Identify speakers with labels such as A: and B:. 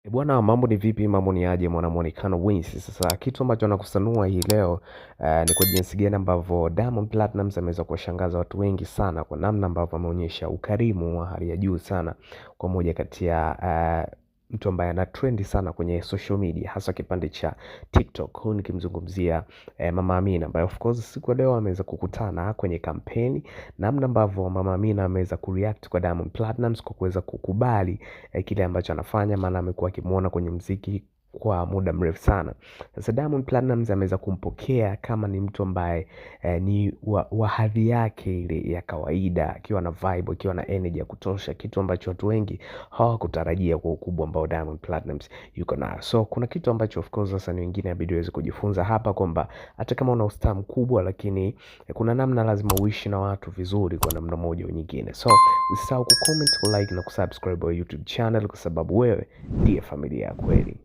A: Bwana, mambo ni vipi? Mambo ni aje mwana muonekano Wins. Sasa kitu ambacho nakusanua hii leo ni kwa jinsi gani ambavyo Diamond Platnumz ameweza kuwashangaza watu wengi sana kwa namna ambavyo ameonyesha ukarimu wa hali ya juu sana kwa moja kati ya mtu ambaye ana trendi sana kwenye social media hasa kipande cha TikTok. Huyu nikimzungumzia Mama Amina ambaye of course siku ya leo ameweza kukutana kwenye kampeni, namna ambavyo Mama Amina ameweza kureact kwa Diamond Platnumz kwa kuweza kukubali kile ambacho anafanya, maana amekuwa akimuona kwenye mziki kwa muda mrefu sana. Sasa Diamond Platnumz ameweza kumpokea kama ni mtu ambaye ni wa hadhi yake ile ya kawaida, akiwa na vibe, akiwa na energy ya kutosha, kitu ambacho watu wengi hawakutarajia kwa ukubwa ambao Diamond Platnumz yuko nayo. So kuna kitu ambacho of course sasa ni wengine inabidi waweze kujifunza hapa kwamba hata kama una ustaa mkubwa, lakini kuna namna lazima uishi na watu vizuri kwa namna moja au nyingine. So usisahau kucomment, kulike na kusubscribe wa YouTube channel kwa sababu wewe ndiye familia ya kweli.